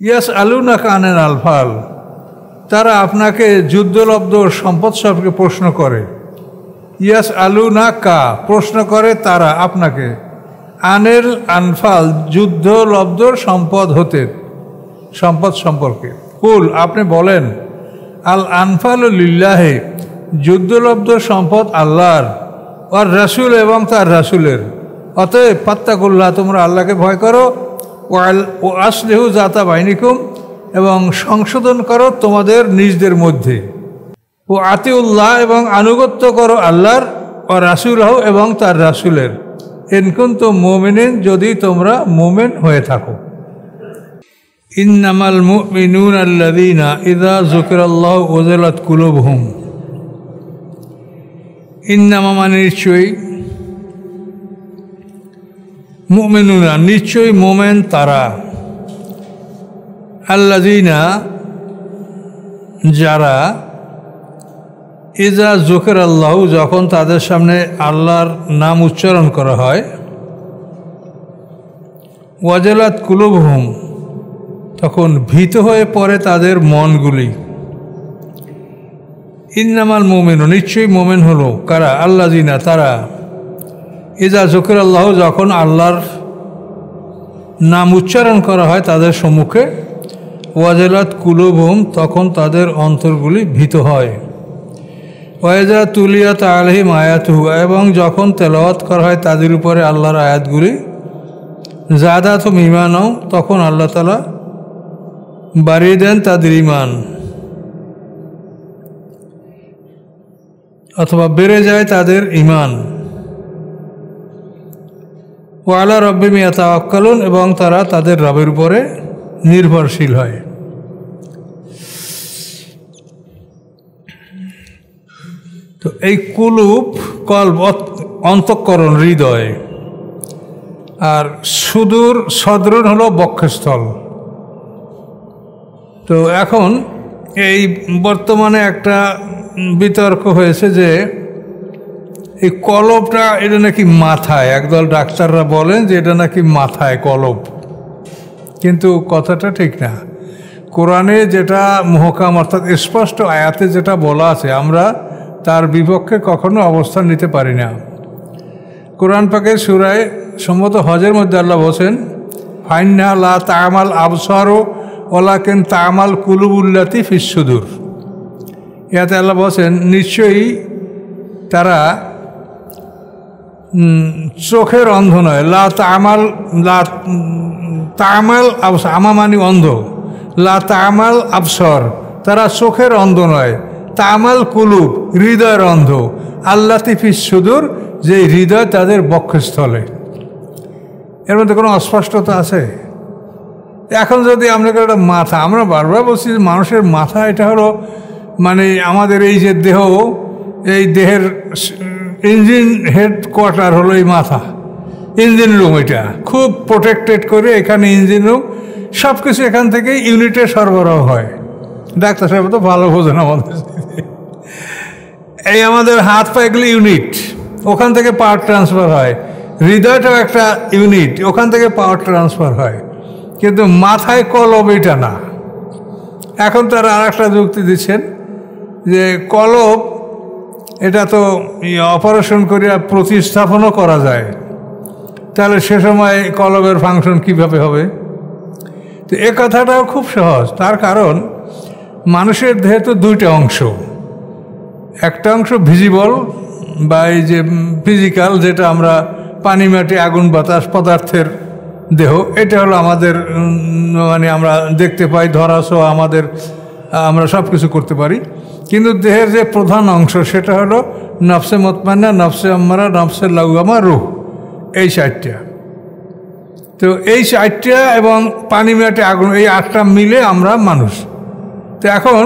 ইয়াস আলুনাকা আনিল আনফাল, তারা আপনাকে যুদ্ধলব্ধ সম্পদ সম্পর্কে প্রশ্ন করে। ইয়াস আলুনাকা, প্রশ্ন করে তারা আপনাকে, আনিল আনফাল, যুদ্ধলব্ধ সম্পদ হতে, সম্পদ সম্পর্কে। কুল, আপনি বলেন, আল আনফাল লিল্লাহে, যুদ্ধলব্ধ সম্পদ আল্লাহর, আর রাসূল এবং তার রাসূলের। অতএব ফাত্তাকুল্লাহ, তোমরা আল্লাহকে ভয় করো, ও আসলিহু জাতা বাইনিকুম, এবং সংশোধন করো তোমাদের নিজদের মধ্যে। ও আতিউল্লাহ, এবং আনুগত্য করো আল্লাহর, ও রাসূলহু, এবং তার রাসূলের। ইন কুনতুম মুমিনিন, যদি তোমরা মুমিন হয়ে থাকো। ইন্নামাল মুমিনুনা আল্লাযীনা ইযা যুকিরাল্লাহু ওয়াজিলাত কুলুবুহুম। ইন্নামা মানে নিশ্চয়ই, মুমিনুনা নিশ্চয়ই, মোমেন তারা, আল্লাযীনা যারা, ইযা যুকিরাল্লাহু যখন তাদের সামনে আল্লাহর নাম উচ্চারণ করা হয়, ওয়াজিলাত কুলুবুহুম তখন ভীত হয়ে পড়ে তাদের মনগুলি। ইন্নামাল মুমিনু নিশ্চয়ই মোমেন হলো কারা, আল্লাযীনা তারা, ইযা যুকিরাল্লাহু যখন আল্লাহর নাম উচ্চারণ করা হয় তাদের সম্মুখে, ওয়াজিলাত কুলুবুহুম তখন তাদের অন্তরগুলি ভীত হয়। ওয়াইজা তুলিয়াত আলাইহিম আয়াতুহু এবং যখন তেলাওয়াত করা হয় তাদের উপরে আল্লাহর আয়াতগুলি, যাদাতুহুম ঈমানাও তখন আল্লাহ তাআলা বাড়িয়ে দেন তাদের ঈমান, অথবা বেড়ে যায় তাদের ঈমান। ওয়া আলা রাব্বিহিম ইয়াতাওয়াক্কালুন এবং তারা তাদের রবের উপরে নির্ভরশীল হয়। তো এই কুলুব, কলব অন্তঃকরণ, হৃদয়, আর সুদূর সদরুন হলো বক্ষস্থল। তো এখন এই বর্তমানে একটা বিতর্ক হয়েছে যে এই কলবটা এটা নাকি মাথায়, একদল ডাক্তাররা বলেন যে এটা নাকি মাথায় কলব, কিন্তু কথাটা ঠিক না। কোরআনে যেটা মুহকাম অর্থাৎ স্পষ্ট আয়াতে যেটা বলা আছে আমরা তার বিপক্ষে কখনো অবস্থান নিতে পারি না। কোরআন পাকের সূরায় সম্ভবত হজের মধ্যে আল্লাহ বলছেন, ফাইন্নাহা লা তা'মাল আবসারু ওয়ালাকিন তা'মাল কুলুবুল্লাতী ফিস সুদূর। ইয়াতে আল্লাহ বলছেন নিশ্চয়ই তারা চোখের অন্ধ নয়, লা তা'মাল আবসার, আমামানি অন্ধ, লা তা'মাল আবসার তারা চোখের অন্ধ নয়, তা'মাল কুলুব হৃদয়ের অন্ধ, আল্লাতী ফিস সুদূর যে হৃদয় তাদের বক্ষস্থলে। এর মধ্যে কোনো অস্পষ্টতা আছে? এখন যদি আমরা একটা মাথা, আমরা বারবার বলছি মানুষের মাথা এটা হলো মানে আমাদের এই যে দেহ, এই দেহের ইঞ্জিন হেডকোয়ার্টার হলো এই মাথা, ইঞ্জিন রুম, এটা খুব প্রোটেক্টেড করে এখানে ইঞ্জিন রুম, সব কিছু এখান থেকে ইউনিটে সরবরাহ হয়। ডাক্তার সাহেব তো ভালো বোঝেন আমাদের। এই আমাদের হাত পা এগুলো ইউনিট, ওখান থেকে পাওয়ার ট্রান্সফার হয়। হৃদয়টাও একটা ইউনিট, ওখান থেকে পাওয়ার ট্রান্সফার হয়। কিন্তু মাথায় কলব এটা না। এখন তারা আর একটা যুক্তি দিচ্ছেন যে কলব এটা তো অপারেশন করে প্রতিস্থাপনও করা যায়, তাহলে সে সময় কলবের ফাংশন কিভাবে হবে? তো এ কথাটাও খুব সহজ। তার কারণ মানুষের দেহে তো দুইটা অংশ, একটা অংশ ভিজিবল বা এই যে ফিজিক্যাল, যেটা আমরা পানি মাটি আগুন বাতাস পদার্থের দেহ, এটা হলো আমাদের মানে আমরা দেখতে পাই, ধরা ছোঁয়া, আমাদের আমরা সব কিছু করতে পারি। কিন্তু দেহের যে প্রধান অংশ সেটা হলো নফসে মুতমাইন্না, নফসে আম্মারা, নফসে লাওয়ামা, রূহ, এই 4টা। তো এই 4টা এবং পানি মাটি আগুন, এই 8টা মিলে আমরা মানুষ। তো এখন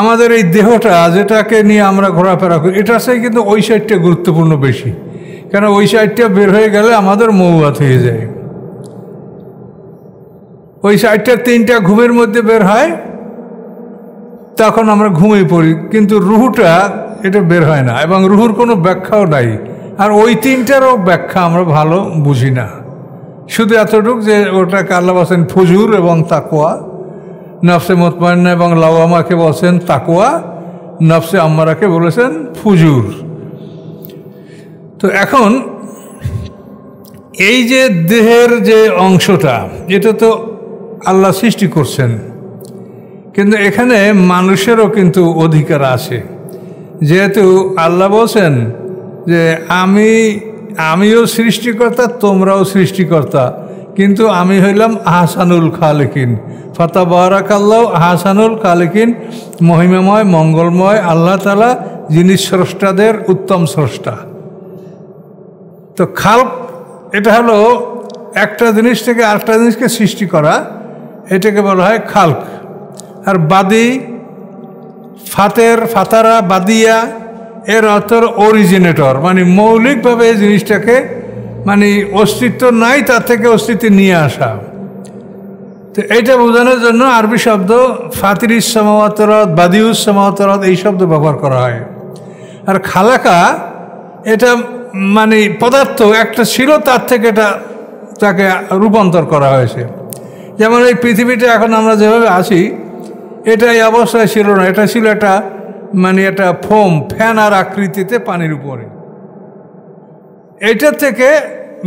আমাদের এই দেহটা যেটাকে নিয়ে আমরা ঘোরাফেরা করি, এটার সাথে কিন্তু ওই 4টা গুরুত্বপূর্ণ বেশি, কেন ওই 4টা বের হয়ে গেলে আমাদের মৌয়াত হয়ে যায়। ওই 4টা 3টা ঘুমের মধ্যে বের হয়, তখন আমরা ঘুমিয়ে পড়ি, কিন্তু রুহটা এটা বের হয় না, এবং রুহুর কোনো ব্যাখ্যাও নাই। আর ওই 3টারও ব্যাখ্যা আমরা ভালো বুঝি না, শুধু এতটুকু যে ওটাকে আল্লাহ বলেন ফুজুর এবং তাকওয়া। নফসে মুতমাইন্না এবং লাওয়ামাকে বলছেন তাকওয়া, নফসে আম্মারাকে বলেছেন ফুজুর। তো এখন এই যে দেহের যে অংশটা, এটা তো আল্লাহ সৃষ্টি করছেন, কিন্তু এখানে মানুষেরও কিন্তু অধিকার আছে। যেহেতু আল্লাহ বলছেন যে আমিও সৃষ্টিকর্তা, তোমরাও সৃষ্টিকর্তা, কিন্তু আমি হইলাম আহসানুল খালিকিন। ফাতাবারাকাল্লাহু আহসানুল খালিকিন, মহিমাময় মঙ্গলময় আল্লাহ তাআলা যিনি স্রষ্টাদের উত্তম স্রষ্টা। তো খালক এটা হলো একটা জিনিস থেকে আরেকটা জিনিসকে সৃষ্টি করা, এটাকে বলা হয় খালক। আর বাদি, ফাতারা, বাদিয়া এর অর্থ অরিজিনেটর, মানে মৌলিকভাবে এই জিনিসটাকে মানে অস্তিত্ব নাই তার থেকে অস্তিত্ব নিয়ে আসা। তো এইটা বোঝানোর জন্য আরবি শব্দ ফাতিরিস সামাওয়াতির আরদ, বাদিউস সামাওয়াতির আরদ এই শব্দ ব্যবহার করা হয়। আর খালাকা এটা মানে পদার্থ একটা ছিল, তার থেকে তাকে রূপান্তর করা হয়েছে। যেমন এই পৃথিবীটা এখন আমরা যেভাবে আছি, এটা এই অবস্থায় ছিল না, এটা ছিল একটা মানে একটা ফ্যানার আকৃতিতে পানির উপরে, এইটার থেকে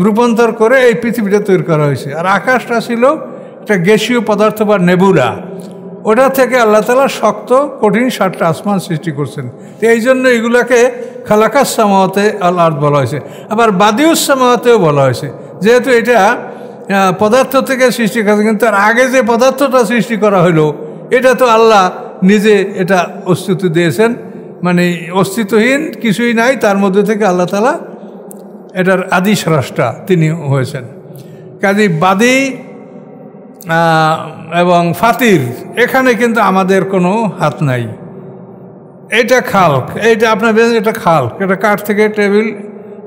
রূপান্তর করে এই পৃথিবীটা তৈরি করা হয়েছে। আর আকাশটা ছিল একটা গ্যাসীয় পদার্থ বা নেবুলা, ওটা থেকে আল্লাহ তাআলা শক্ত কঠিন 7টা আসমান সৃষ্টি করছেন। তো এই জন্য এগুলাকে খালাকাস সামাওয়াতে আল আরদ বলা হয়েছে। আবার বাদিউস সামাওয়াতেও বলা হয়েছে, যেহেতু এটা পদার্থ থেকে সৃষ্টি করেছে, কিন্তু তার আগে যে পদার্থটা সৃষ্টি করা হলো এটা তো আল্লাহ নিজে এটা অস্তিত্ব দিয়েছেন, মানে অস্তিত্বহীন কিছুই নাই, তার মধ্যে থেকে আল্লাহ তাআলা এটার আদি স্রষ্টা তিনি হয়েছেন। কাজেই বাদি এবং ফাতির এখানে কিন্তু আমাদের কোনো হাত নাই। এটা খালক, এইটা আপনার এটা খালক, এটা কাঠ থেকে টেবিল,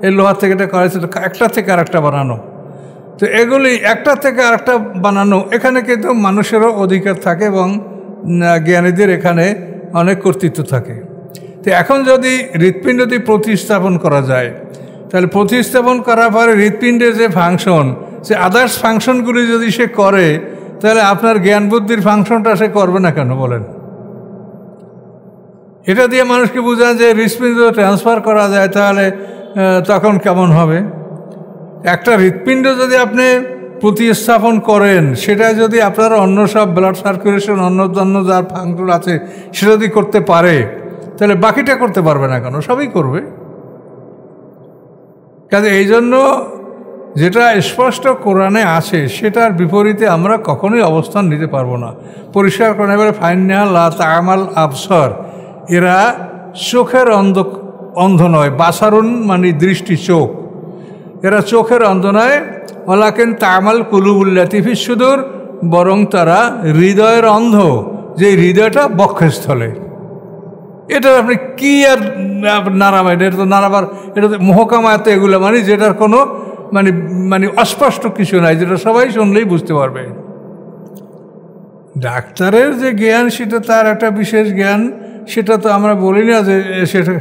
এই লোহার থেকে এটা করেছে, একটা থেকে আরেকটা বানানো। তো এগুলি একটা থেকে আরেকটা বানানো, এখানে কিন্তু মানুষেরও অধিকার থাকে এবং জ্ঞানীদের এখানে অনেক কর্তৃত্ব থাকে। তো এখন যদি হৃৎপিণ্ড যদি প্রতিস্থাপন করা যায়, তাহলে প্রতিস্থাপন করার পরে হৃৎপিণ্ডের যে ফাংশন, সে আদার্স ফাংশনগুলি যদি সে করে, তাহলে আপনার জ্ঞান বুদ্ধির ফাংশনটা সে করবে না কেন বলেন? এটা দিয়ে মানুষকে বোঝান যে হৃৎপিণ্ড ট্রান্সফার করা যায়, তাহলে তখন কেমন হবে? একটা হৃৎপিণ্ড যদি আপনি প্রতিস্থাপন করেন, সেটা যদি আপনার অন্য সব ব্লাড সার্কুলেশন, অন্য যার ফাংশন আছে সেটা যদি করতে পারে, তাহলে বাকিটা করতে পারবে না কেন? সবই করবে। কাজে এই জন্য যেটা স্পষ্ট কোরআনে আছে সেটার বিপরীতে আমরা কখনোই অবস্থান নিতে পারবো না। পরিষ্কার করে এবারে ফাইন্না লা তা'মাল আবসার, এরা চোখের অন্ধ নয়, বাসারুন মানে দৃষ্টি, চোখ, এরা চোখের অন্ধ নয়। ওয়ালাকিন তা'মাল কুলুবুল্লাতী ফিস সুদূর, বরং তারা হৃদয়ের অন্ধ, যে হৃদয়টা বক্ষস্থলে। এটা আপনি কি আর নাড়াবেন? এটা তো নাড়াবার, এটা তো মহকামায়াতে এগুলো মানে যেটার কোনো মানে অস্পষ্ট কিছু নাই, যেটা সবাই শুনলেই বুঝতে পারবে। ডাক্তারের যে জ্ঞান সেটা তার একটা বিশেষ জ্ঞান, সেটা তো আমরা বলি না যে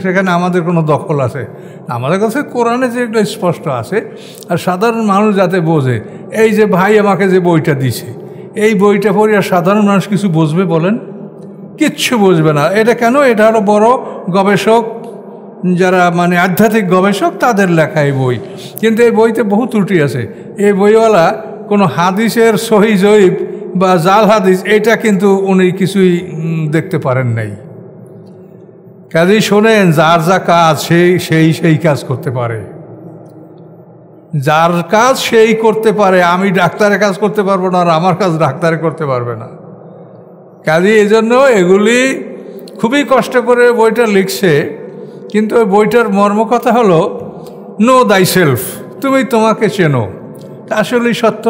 সেখানে আমাদের কোনো দখল আছে। আমাদের কাছে কোরআনে যেগুলো স্পষ্ট আছে, আর সাধারণ মানুষ যাতে বোঝে। এই যে ভাই আমাকে যে বইটা দিছে, এই বইটা পড়ে আর সাধারণ মানুষ কিছু বুঝবে বলেন? কিচ্ছু বুঝবে না। এটা কেন? এটা হলো বড় গবেষক, যারা মানে আধ্যাত্মিক গবেষক, তাদের লেখা এই বই। কিন্তু এই বইতে বহু ত্রুটি আছে। এই বইওয়ালা কোনো হাদিসের সহি জয়ীফ বা জাল হাদিস এটা কিন্তু উনি কিছুই দেখতে পারেন নাই। কাজেই শোনেন, যার যা কাজ সেই কাজ করতে পারে, যার কাজ সেই করতে পারে। আমি ডাক্তারের কাজ করতে পারবো না, আর আমার কাজ ডাক্তারে করতে পারবে না। কাজেই এই জন্য এগুলি খুবই কষ্ট করে বইটা লিখছে, কিন্তু ওই বইটার মর্মকথা হলো নো দাই সেলফ, তুমি তোমাকে চেনো। তা আসলেই সত্য।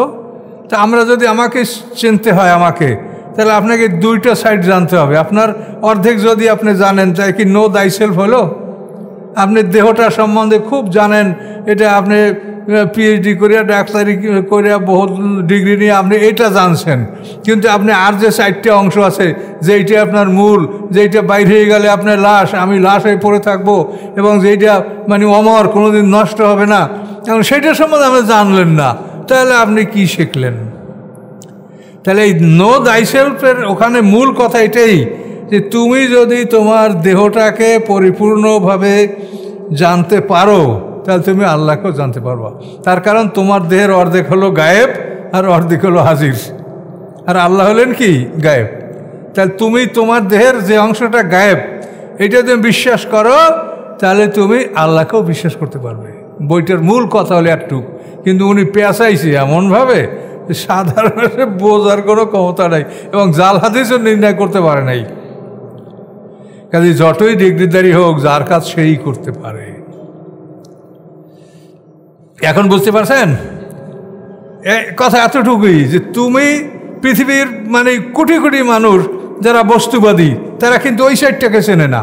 তা আমরা যদি আমাকে চিনতে হয় আমাকে, তাহলে আপনাকে দুইটা সাইড জানতে হবে। আপনার অর্ধেক যদি আপনি জানেন, তাই কি নো দাই সেলফ হলো? আপনি দেহটা সম্বন্ধে খুব জানেন, এটা আপনি পিএইচডি করিয়া, ডাক্তারি করিয়া, বহুত ডিগ্রি নিয়ে আপনি এটা জানছেন, কিন্তু আপনি আর যে 4টা অংশ আছে, যেইটা আপনার মূল, যেইটা বাইরে হয়ে গেলে আপনার লাশ, আমি লাশ হয়ে পড়ে থাকবো, এবং যেইটা মানে অমর, কোনোদিন নষ্ট হবে না, এবং সেইটার সম্বন্ধে আপনি জানলেন না, তাহলে আপনি কি শিখলেন? তাহলে এই নো দাইসেলফের ওখানে মূল কথা এটাই যে তুমি যদি তোমার দেহটাকে পরিপূর্ণভাবে জানতে পারো তাহলে তুমি আল্লাহকেও জানতে পারবা। তার কারণ তোমার দেহের অর্ধেক হলো গায়েব আর অর্ধেক হলো হাজির, আর আল্লাহ হলেন কি গায়েব। তাহলে তুমি তোমার দেহের যে অংশটা গায়েব এটা তুমি বিশ্বাস করো, তাহলে তুমি আল্লাহকেও বিশ্বাস করতে পারবে। বইটার মূল কথা হলো একটু, কিন্তু উনি পেঁচাইছে এমনভাবে সাধারণ বোঝার কোনো ক্ষমতা নাই এবং জাল হাদিসও নির্ণয় করতে পারে নাই। কাজে যতই ডিগ্রিদারি হোক, যার কাজ সেই করতে পারে। এখন বুঝতে পারছেন কথা এতটুকুই যে তুমি পৃথিবীর মানে কোটি কোটি মানুষ যারা বস্তুবাদী তারা কিন্তু ওই সাইডটাকে চেনে না।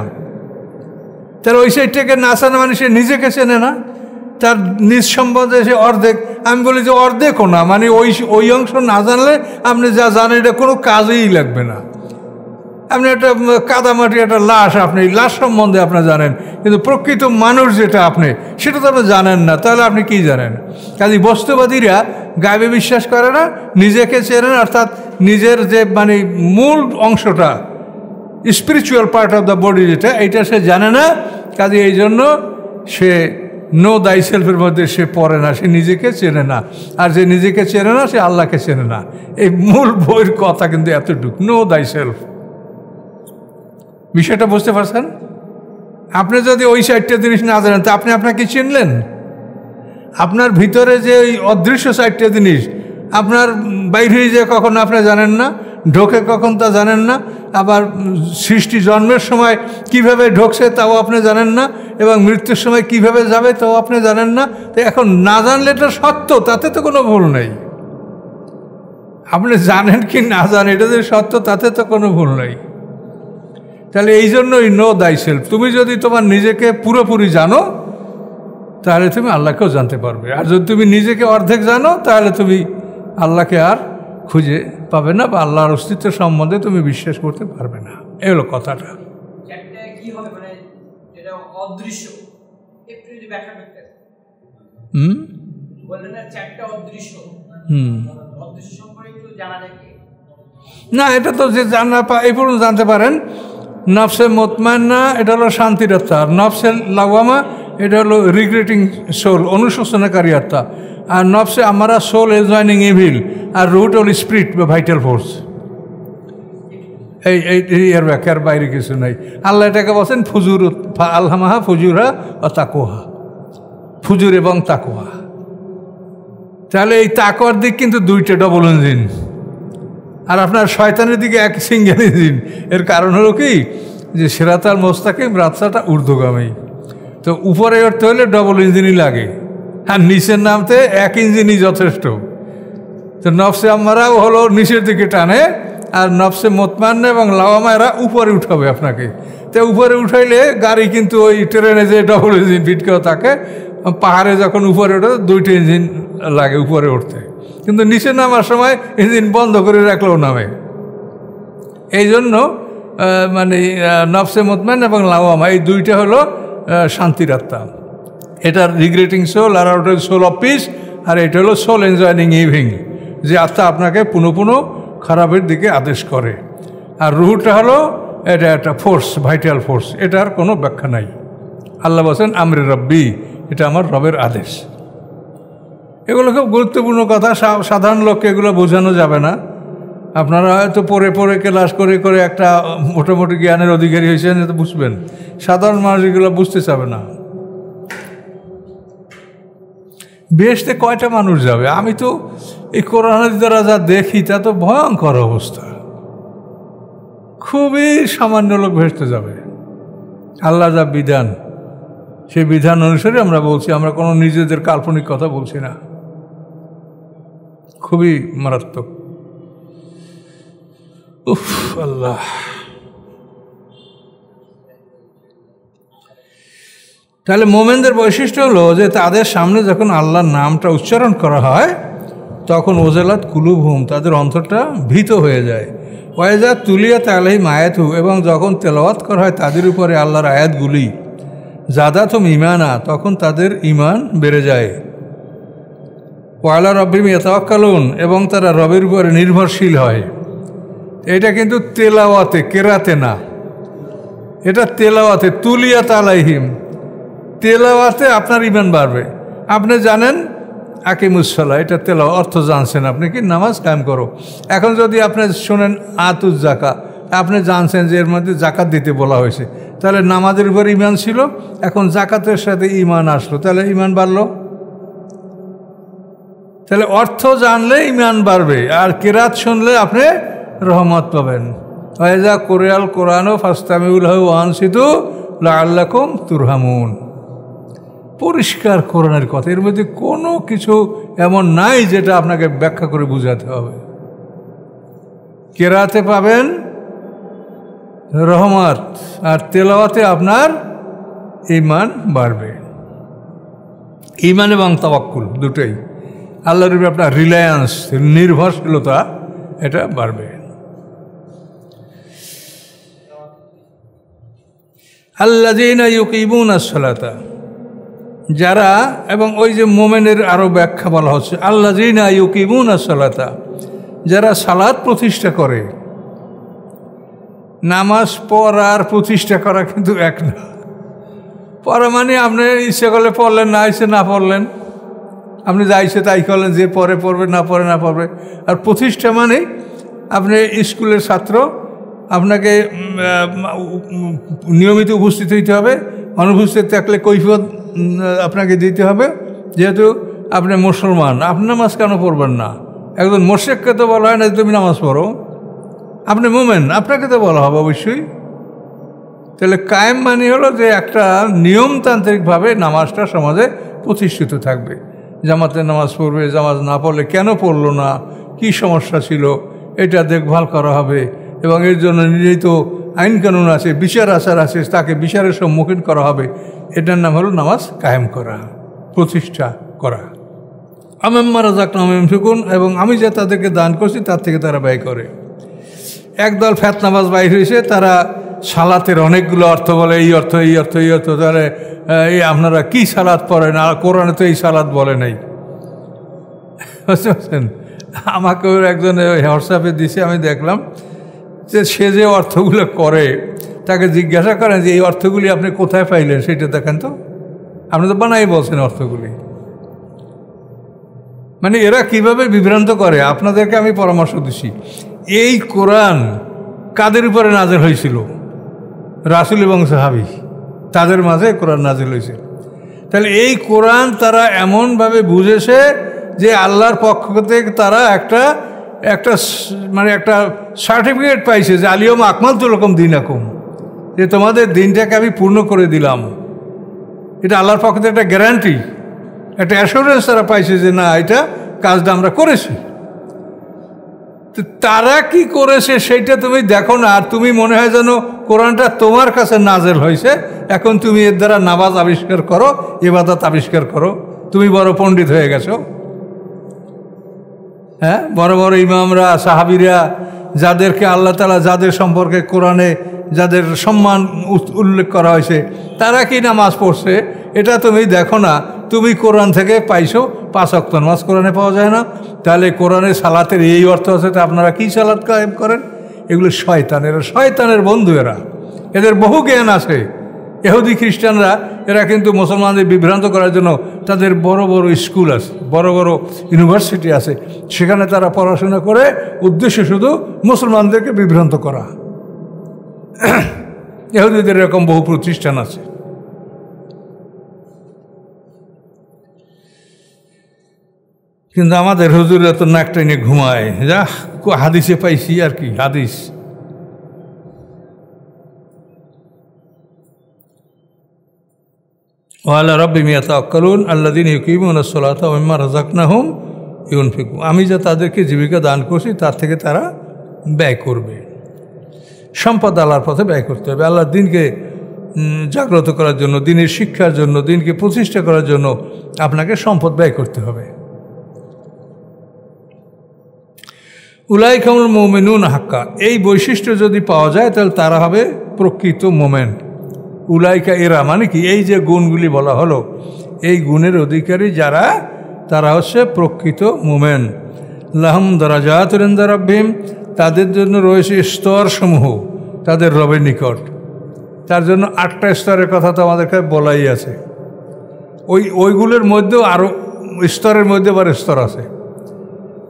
তারা ওই সাইডটাকে না চেনে মানে সে নিজেকে চেনে না, তার নিজ সম্বন্ধে সে অর্ধেক। আমি বলি যে অর্ধেকও না, মানে ওই অংশ না জানলে আপনি যা জানেন এটা কোনো কাজেই লাগবে না। আপনি একটা কাদামাটি একটা লাশ, আপনি লাশ সম্বন্ধে আপনি জানেন, কিন্তু প্রকৃত মানুষ যেটা আপনি সেটা তো আপনি জানেন না, তাহলে আপনি কি জানেন? কাজে বস্তুবাদীরা গায়েবে বিশ্বাস করে না, নিজেকে চেনেন, অর্থাৎ নিজের যে মানে মূল অংশটা spiritual part of the body যেটা, এইটা সে জানে না। কাজে এই জন্য সে নো দাই সেলফের মধ্যে সে পড়ে না, সে নিজেকে চেনে না। আর যে নিজেকে চেনে না সে আল্লাহকে চেনে না। এই মূল বইয়ের কথা কিন্তু এতটুকু, নো দাই সেলফ। বিষয়টা বুঝতে পারছেন? আপনি যদি ওই সাইডটা জিনিস না জানেন তা আপনি আপনাকে চিনলেন? আপনার ভিতরে যে ওই অদৃশ্য সাইডটা জিনিস আপনার বাইরে যে কখন আপনি জানেন না, ঢোকে কখন তা জানেন না, আবার সৃষ্টি জন্মের সময় কিভাবে ঢোকছে তাও আপনি জানেন না, এবং মৃত্যুর সময় কিভাবে যাবে তাও আপনি জানেন না। তো এখন না জানলে এটা সত্য, তাতে তো কোনো ভুল নেই। আপনি জানেন কি না জানেন, এটা যে সত্য তাতে তো কোনো ভুল নেই। তাহলে এই জন্যই নো দাই সেলফ। তুমি যদি তোমার নিজেকে পুরোপুরি জানো তাহলে তুমি আল্লাহকেও জানতে পারবে, আর যদি তুমি নিজেকে অর্ধেক জানো তাহলে তুমি আল্লাহকে আর খুঁজে পাবে না, বা আল্লাহর অস্তিত্ব সম্বন্ধে তুমি বিশ্বাস করতে পারবে না। এই হলো কথাটা। না, এটা তো যে জানা এই পর্যন্ত জানতে পারেন। নফসে মুতমাইন্না এটা হলো শান্তির আত্মা, আর নফসে লাওয়ামা এটা হলো রিগ্রেটিং সোল, অনুশোচনাকারী আত্মা। আর নফসে আমারা সোল এনজয়িং ইভিল, আর রুট হল স্পিরিট বা ভাইটাল ফোর্স। এই এর ব্যাখ্যার বাইরে কিছু নাই। আল্লাহ এটাকে বলছেন ফুজুর, আল্লামাহা ফুজুরা ও তাকোহা, ফুজুর এবং তাকোয়া। তাহলে এই তাকওয়ার দিক কিন্তু দুইটা, ডবল ইঞ্জিন। আর আপনার শয়তানের দিকে এক সিঙ্গেল ইঞ্জিন। এর কারণ হলো কি যে সিরাতাল মুস্তাকিম রাস্তাটা ঊর্ধ্বগামী, তো উপরে উঠতে হলে ডবল ইঞ্জিনই লাগে, আর নিচের নামতে এক ইঞ্জিনই যথেষ্ট। তো নফসে আম্মারাও হলো নিচের দিকে টানে, আর নফসে মুতমাইন্না এবং লাওয়ামা এরা উপরে উঠাবে আপনাকে। তো উপরে উঠাইলে গাড়ি কিন্তু ওই ট্রেনে যে ডবল ইঞ্জিন ফিট করে থাকে, পাহাড়ে যখন উপরে ওঠে দুইটা ইঞ্জিন লাগে উপরে উঠতে, কিন্তু নিচে নামার সময় ইঞ্জিন বন্ধ করে রাখলেও নামে। এই জন্য মানে নফসে মুতমাইন্না এবং লাওয়ামা এই দুইটা হলো শান্তির আত্মা। এটা রিগ্রেটিং সোল, আর ওটা সোল অফ পিস, আর এটা হলো সোল এনজয়িং ইভিং, যে আত্মা আপনাকে পুনঃ পুনঃ খারাপের দিকে আদেশ করে। আর রুহটা হলো এটা একটা ফোর্স, ভাইটাল ফোর্স, এটার কোনো ব্যাখ্যা নাই। আল্লাহ বলছেন আমরে রব্বি, এটা আমার রবের আদেশ। এগুলো খুব গুরুত্বপূর্ণ কথা, সাধারণ লোককে এগুলো বোঝানো যাবে না। আপনারা হয়তো পড়ে পড়ে ক্লাস করে করে একটা মোটামুটি জ্ঞানের অধিকারী হয়েছেন, এটা বুঝবেন। সাধারণ মানুষ এগুলো বুঝতে চাবে না। বেহেশতে কয়টা মানুষ যাবে? আমি তো এই করোনা দ্বারা যা দেখি তা তো ভয়ঙ্কর অবস্থা। খুবই সামান্য লোক বেহেশতে যাবে। আল্লাহ যা বিধান সেই বিধান অনুসারে আমরা বলছি, আমরা কোনো নিজেদের কাল্পনিক কথা বলছি না। খুবই মারাত্মক। উফ আল্লাহ। তাহলে মোমেনদের বৈশিষ্ট্য হলো যে তাদের সামনে যখন আল্লাহর নামটা উচ্চারণ করা হয় তখন ওজেলাত কুলুবহুম, তাদের অন্তরটা ভীত হয়ে যায়। ওয়াইজা তুলিয়াত আলাইহিম আয়াতু, এবং যখন তেলাওয়াত করা হয় তাদের উপরে আল্লাহর আয়াতগুলি, জাদাতুহুম ঈমানা, তখন তাদের ঈমান বেড়ে যায়। ওয়ালা রব্বিহিম ইয়াতাওয়াক্কালুন, এবং তারা রবের উপরে নির্ভরশীল হয়। এটা কিন্তু তেলাওয়াতে, কেরাতে না, এটা তেলাওয়াতে। তুলিয়াত আলাইহিম, তেলাওয়াতে আপনার ঈমান বাড়বে। আপনি জানেন আকিমুসসালাহ, এটা তেলাওয়াত, অর্থ জানছেন আপনি, কি নামাজ কায়েম করো। এখন যদি আপনি শোনেন আতুজ জাকাত, আপনি জানছেন যে এর মধ্যে জাকাত দিতে বলা হয়েছে, তাহলে নামাজের উপর ঈমান ছিল, এখন জাকাতের সাথে ঈমান আসলো, তাহলে ঈমান বাড়লো। তাহলে অর্থ জানলে ঈমান বাড়বে, আর কেরাত শুনলে আপনি রহমত পাবেন। ওয়াইজা কুরিআল কুরআনু ফাসতামিউ লাহু ওয়া আনসিতু লাআল্লাকুম তুরহামুন। পরিষ্কার কোরআনের কথা, এর মধ্যে কোনো কিছু এমন নাই যেটা আপনাকে ব্যাখ্যা করে বুঝাতে হবে। কেরাতে পাবেন রহমত, আর তেলাওয়াতে আপনার ঈমান বাড়বে। ঈমান এবং তাওয়াক্কুল দুটোই, আল্লাহর উপরে আপনার রিলায়েন্স, নির্ভরশীলতা, এটা বাড়বে। আল্লাযীনা ইউকিমুনাস সালাতা, যারা, এবং ওই যে মোমেনের আরও ব্যাখ্যা বলা হচ্ছে, আল্লাযীনা ইউকিমুনাস সালাতা, যারা সালাত প্রতিষ্ঠা করে। নামাজ পড়ার প্রতিষ্ঠা করা কিন্তু এক না। পড়া মানে আপনি ইচ্ছে করলে পড়লেন, না ইচ্ছে না পড়লেন, আপনি যা ইচ্ছে তাই করলেন, যে পড়ে পড়বে, না পড়ে না পড়বে। আর প্রতিষ্ঠা মানে আপনি স্কুলের ছাত্র, আপনাকে নিয়মিত উপস্থিত হইতে হবে, অনুপস্থিত থাকলে কৈফিয়ত আপনাকে দিতে হবে। যেহেতু আপনি মুসলমান, আপনি নামাজ কেন পড়বেন না? একজন মোশেককে তো বলা হয় না তুমি নামাজ পড়ো, আপনি মোমেন, আপনাকে তো বলা হবে অবশ্যই। তাহলে কায়েম মানে হলো যে একটা নিয়মতান্ত্রিকভাবে নামাজটা সমাজে প্রতিষ্ঠিত থাকবে। জামাতে নামাজ পড়বে, জামাত না পড়লে কেন পড়লো না, কি সমস্যা ছিল, এটা দেখভাল করা হবে, এবং এর জন্য নির্ধারিত আইন কানুন আছে, বিচার আচার আছে, তাকে বিচারের সম্মুখীন করা হবে। এটার নাম হলো নামাজ কায়েম করা, প্রতিষ্ঠা করা। আমিম্মা রাযাকনাহুম ইউনফিকুন, এবং আমি যে তাদেরকে দান করছি তার থেকে তারা ব্যয় করে। একদল ফেতনাবাজ বাইর হয়েছে, তারা সালাতের অনেকগুলো অর্থ বলে, এই অর্থ, এই অর্থ, এই অর্থ। তাহলে এই আপনারা কি সালাত পড়েন? আর কোরআনে তো এই সালাত বলে নাই, বুঝতে পারছেন? আমাকেও একজন হোয়াটসঅ্যাপে দিছে, আমি দেখলাম যে সে যে অর্থগুলো করে, তাকে জিজ্ঞাসা করেন যে এই অর্থগুলি আপনি কোথায় পাইলেন, সেটা দেখেন তো। আপনি তো বানাই বলছেন অর্থগুলি। মানে এরা কিভাবে বিভ্রান্ত করে, আপনাদেরকে আমি পরামর্শ দিছি। এই কোরআন কাদের উপরে নাজিল হয়েছিল? রাসূল এবং সাহাবী, তাদের মাঝে কোরআন নাজিল হয়েছে। তাহলে এই কোরআন তারা এমনভাবে বুঝেছে যে আল্লাহর পক্ষ থেকে তারা একটা মানে একটা সার্টিফিকেট পাইছে যে আলিয়ম আকমালতু লাকুম দীনাকুম, যে তোমাদের দিনটাকে আমি পূর্ণ করে দিলাম। এটা আল্লাহর পক্ষ থেকে একটা গ্যারান্টি, একটা অ্যাসুরেন্স তারা পাইছে যে না, এটা কাজটা আমরা করেছি। তো তারা কি করেছে সেইটা তুমি দেখো না, আর তুমি মনে হয় যেন কোরআনটা তোমার কাছে নাজেল হয়েছে, এখন তুমি এর দ্বারা নামাজ আবিষ্কার করো, ইবাদত আবিষ্কার করো, তুমি বড় পণ্ডিত হয়ে গেছো। হ্যাঁ, বড় বড় ইমামরা, সাহাবীরা, যাদেরকে আল্লাহ তাআলা যাদের সম্পর্কে কোরআনে যাদের সম্মান উল্লেখ করা হয়েছে, তারা কি নামাজ পড়ছে এটা তুমি দেখো না। তুমি কোরআন থেকে পাইছো 5 ওয়াক্ত নামাজ কোরআনে পাওয়া যায় না, তাহলে কোরআনে সালাতের এই অর্থ আছে, তা আপনারা কি সালাত কায়েম করেন? এগুলো শয়তানের বন্ধু, এদের বহু জ্ঞান আছে। ইহুদি খ্রিস্টানরা এরা কিন্তু মুসলমানদের বিভ্রান্ত করার জন্য তাদের বড় বড় স্কুল আছে, বড় বড় ইউনিভার্সিটি আছে, সেখানে তারা পড়াশোনা করে, উদ্দেশ্য শুধু মুসলমানদেরকে বিভ্রান্ত করা। ইহুদিদের এরকম বহু প্রতিষ্ঠান আছে। কিন্তু আমাদের হুজুরা তো নাক টেনে ঘুমায়, যা হাদিসে পাইছি আর কি, হাদিস। ওয়ালা রাব্বিহিম ইয়াতাওয়াক্কালুন আল্লাযীনা ইউকিমুনাস সালাতা ওয়া মিম্মা রাযাকনাহুম ইউনফিকুন, আমি যা তাদেরকে জীবিকা দান করছি তার থেকে তারা ব্যয় করবে। সম্পদ আল্লাহর পথে ব্যয় করতে হবে। আল্লাহর দিনকে জাগ্রত করার জন্য, দিনের শিক্ষার জন্য, দিনকে প্রতিষ্ঠা করার জন্য আপনাকে সম্পদ ব্যয় করতে হবে। উলাইকা হুমুল মুমিনুন হাক্কা, এই বৈশিষ্ট্য যদি পাওয়া যায় তাহলে তারা হবে প্রকৃত মোমেন। উলাইকা, এরা মানে কি? এই যে গুণগুলি বলা হলো, এই গুণের অধিকারী যারা, তারা হচ্ছে প্রকৃত মুমেন। লাহুম দারাজাতুন ইনদা রাব্বিহিম, তাদের জন্য রয়েছে স্তরসমূহ তাদের রবের নিকট। তার জন্য 8টা স্তরের কথা তো আমাদেরকে বলাই আছে। ওইগুলোর মধ্যেও আরও স্তরের মধ্যে আবার স্তর আছে।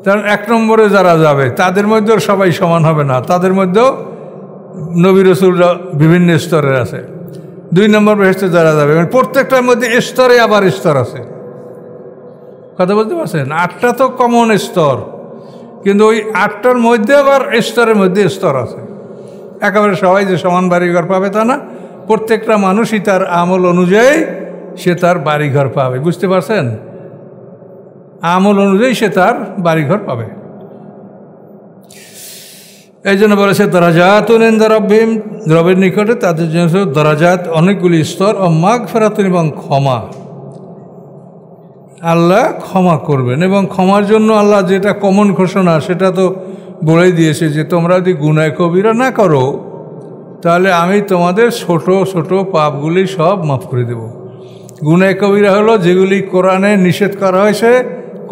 কারণ 1 নম্বরে যারা যাবে তাদের মধ্যেও সবাই সমান হবে না, তাদের মধ্যেও নবী রাসূলরা বিভিন্ন স্তরের আছে। 2 নম্বর বেহেশতে যারা যাবে, মানে প্রত্যেকটার মধ্যে স্তরে আবার স্তর আছে। কথা বলতে পারছেন? 8টা তো কমন স্তর, কিন্তু ওই 8টার মধ্যে আবার স্তরের মধ্যে স্তর আছে। একেবারে সবাই যে সমান বাড়িঘর পাবে তা না, প্রত্যেকটা মানুষই তার আমল অনুযায়ী সে তার বাড়িঘর পাবে। বুঝতে পারছেন? আমল অনুযায়ী সে তার বাড়িঘর পাবে। এই জন্য বলেছে দারাজাতুন ইনদা রাব্বিহিম, রবের নিকটে তাদের জন্য দারাজাত, অনেকগুলি স্তর, ও মাগফিরাতুন, এবং ক্ষমা। আল্লাহ ক্ষমা করবেন, এবং ক্ষমার জন্য আল্লাহ যেটা কমন ঘোষণা সেটা তো বলেই দিয়েছে যে তোমরা যদি গুনাহ কবিরা না করো তাহলে আমি তোমাদের ছোট ছোট পাপগুলি সব মাফ করে দেব। গুনাহ কবিরা হলো যেগুলি কোরআনে নিষেধ করা হয়েছে,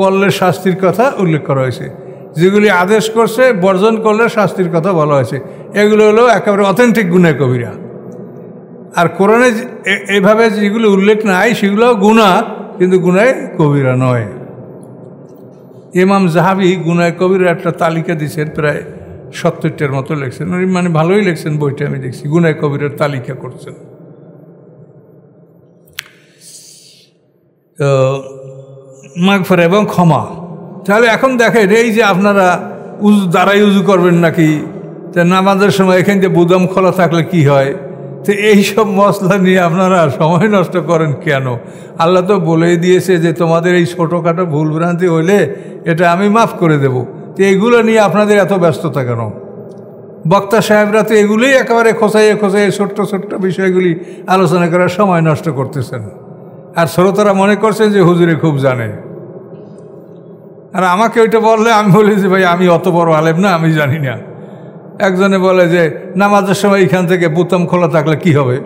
করলে শাস্তির কথা উল্লেখ করা হয়েছে। যেগুলি আদেশ করছে, বর্জন করলে শাস্তির কথা বলা হয়েছে, এগুলো হলো একেবারে অথেন্টিক গুনাহ কবিরা। আর কোরআনে এইভাবে যেগুলো উল্লেখ নাই সেগুলো গুনাহ, কিন্তু গুনাহ কবিরা নয়। ইমাম জাহাবি গুনাহ কবিরার একটা তালিকা দিয়েছেন, প্রায় 70টার মতো লিখছেন। মানে ভালোই লিখছেন বইটা, আমি দেখছি গুনাহ কবিরার তালিকা করছেন। তো মাগফিরাত এবং ক্ষমা। তাহলে এখন দেখেন, এই যে আপনারা দাঁড়াই উজু করবেন নাকি, তা নামাজের সময় এখান থেকে বুদাম খোলা থাকলে কি হয়, তো এইসব মশলা নিয়ে আপনারা সময় নষ্ট করেন কেন? আল্লাহ তো বলেই দিয়েছে যে তোমাদের এই ছোটোখাটো ভুলভ্রান্তি হইলে এটা আমি মাফ করে দেব। তো এইগুলো নিয়ে আপনাদের এত ব্যস্ততা কেন? বক্তা সাহেবরা তো এগুলোই একেবারে খোঁচাইয়ে খোঁচাইয়ে ছোট্ট ছোট্ট বিষয়গুলি আলোচনা করার সময় নষ্ট করতেছেন, আর শ্রোতারা মনে করছেন যে হুজুরে খুব জানে। আর আমাকে ওইটা বললে আমি বলি যে ভাই আমি অত বড় আলেম না, আমি জানি না। একজনে বলে যে নামাজের সময় এখান থেকে বোতাম খোলা থাকলে কি হবে?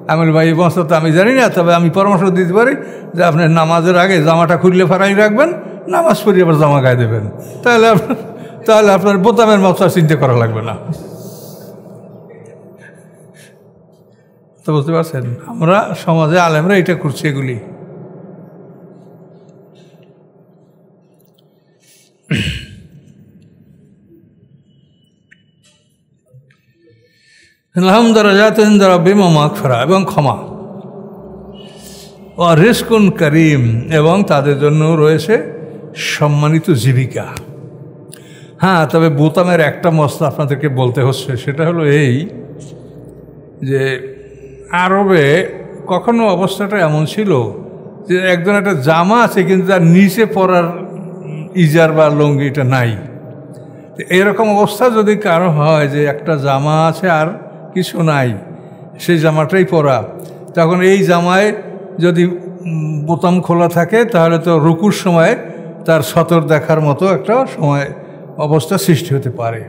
আমি বলি ভাই এই বস্তা তো আমি জানি না, তবে আমি পরামর্শ দিতে পারি যে আপনি নামাজের আগে জামাটা খুললে ফারাই রাখবেন, নামাজ পড়ে আবার জামা গায়ে দেবেন, তাহলে আপনার বোতামের মাত্রা চিন্তা করা লাগবে না। তো বুঝতে পারছেন, আমরা সমাজে আলেমরা এটা করছি এগুলি। লাহুম দারাজাতুন ইনদা রাব্বিহিম ওয়া মাগফিরাহ, এবং ক্ষমা, ও রিজকুন কারীম, এবং তাদের জন্য রয়েছে সম্মানিত জীবিকা। হ্যাঁ, তবে বোতামের একটা মশলা আপনাদেরকে বলতে হচ্ছে, সেটা হলো এই যে আরবে কখনো অবস্থাটা এমন ছিল যে একজন একটা জামা আছে কিন্তু তার নিচে পরার ইজার বা লুঙ্গি এটা নাই। এরকম অবস্থা যদি কারো হয় যে একটা জামা আছে আর কিছু নাই, সেই জামাটাই পরা, তখন এই জামায় যদি বোতাম খোলা থাকে তাহলে তো রুকুর সময় তার সতর দেখার মতো একটা সময় অবস্থা সৃষ্টি হতে পারে।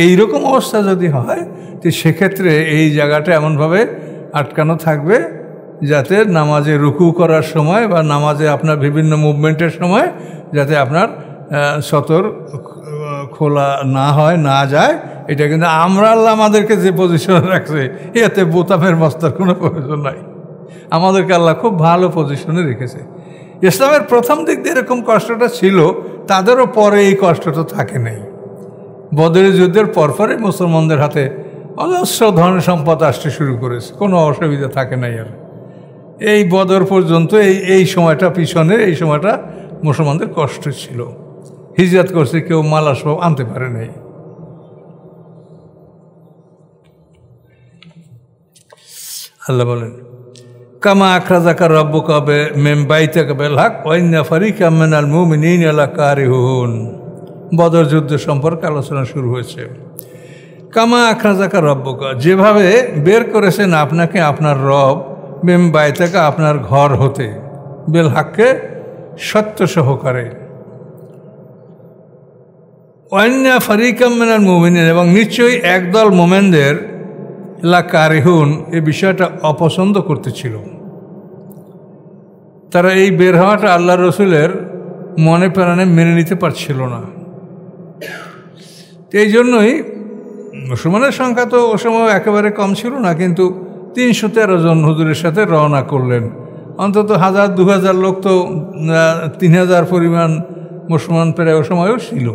এইরকম অবস্থা যদি হয় তো সেক্ষেত্রে এই জায়গাটা এমনভাবে আটকানো থাকবে যাতে নামাজে রুকু করার সময় বা নামাজে আপনার বিভিন্ন মুভমেন্টের সময় যাতে আপনার সতর খোলা না হয়, না যায়। এটা কিন্তু আমরা আল্লাহ আমাদেরকে যে পজিশনে রাখছে এতে বোতামের মস্তার কোনো প্রয়োজন নাই। আমাদেরকে আল্লাহ খুব ভালো পজিশনে রেখেছে। ইসলামের প্রথম দিক দিয়ে এরকম কষ্টটা ছিল, তাদেরও পরে এই কষ্টটা থাকে নাই। বদরের যুদ্ধের পরপরই মুসলমানদের হাতে অজস্র ধন সম্পদ আসতে শুরু করেছে, কোনো অসুবিধা থাকে নাই আর। এই বদর পর্যন্ত এই সময়টা পিছনের এই সময়টা মুসলমানদের কষ্ট ছিল। হিজরত করছে, কেউ মাল আসবাব আনতে পারে নাই। আল্লাহ বলেন কামা আখরাজাকা রাব্বুকা মিন বাইতিকা বিল হক ওয়া ইন্না ফারিকাম মিনাল মুমিনিনা লাকারিহুন। বদর যুদ্ধ সম্পর্কে আলোচনা শুরু হয়েছে। কামা আখরাজাকা রাব্বুকা, যেভাবে বের করেছেন আপনাকে আপনার রব, মিন বাইতিকা আপনার ঘর হতে, বিল হককে সত্য সহকারে, ওয়া ইন্না ফারিকাম মিনাল মুমিনিন, এবং নিশ্চয়ই একদল মোমেনদের লাকারিহুন এই বিষয়টা অপছন্দ করতেছিল। তারা এই বের হওয়াটা আল্লাহ রসুলের মনে প্রাণে মেনে নিতে পারছিল না। এই জন্যই মুসলমানের সংখ্যা তো ও সময় একেবারে কম ছিল না, কিন্তু 313 জন হুজুরের সাথে রওনা করলেন। অন্তত 1000-2000 লোক তো 3000 পরিমাণ মুসলমান প্রায় ও সময়ও ছিল।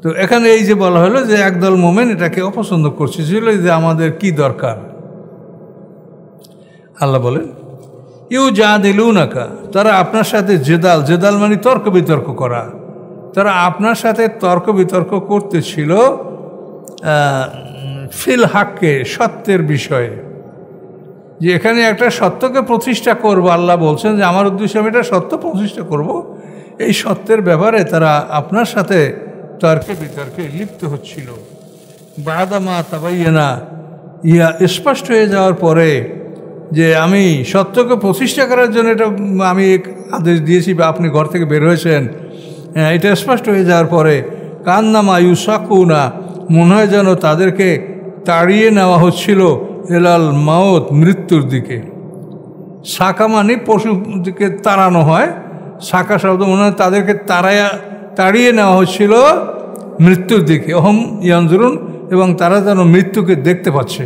তো এখানে এই যে বলা হলো যে একদল মোমেন এটাকে অপছন্দ করছিল, যে আমাদের কি দরকার। আল্লাহ বলেন ইউজাদিলুনাকা, তারা আপনার সাথে জেদাল মানে তর্ক বিতর্ক করা, তারা আপনার সাথে তর্ক বিতর্ক করতেছিল ফিল হাক্কে, সত্যের বিষয়ে, যে এখানে একটা সত্যকে প্রতিষ্ঠা করব। আল্লাহ বলছেন যে আমার উদ্দেশ্য আমি এটা সত্য প্রতিষ্ঠা করব। এই সত্যের ব্যাপারে তারা আপনার সাথে তর্কে বিতর্কে লিপ্ত হচ্ছিল। বাদামা তাবাইয়ানা, ইয়া স্পষ্ট হয়ে যাওয়ার পরে যে আমি সত্যকে প্রতিষ্ঠা করার জন্য এটা আমি আদেশ দিয়েছি বা আপনি ঘর থেকে বের হয়েছেন, এটা স্পষ্ট হয়ে যাওয়ার পরে কান্নামা ইউসাকুনা, মনে হয় যেন তাদেরকে তাড়িয়ে নেওয়া হচ্ছিল এলাল মাউত, মৃত্যুর দিকে। সাকা মানে পশু দিকে তাড়ানো হয়, সাকা শব্দ মনে হয় তাদেরকে তাড়িয়ে নেওয়া হচ্ছিল মৃত্যুর দিকে। অহম ইয়ানজুরুন, এবং তারা যেন মৃত্যুকে দেখতে পাচ্ছে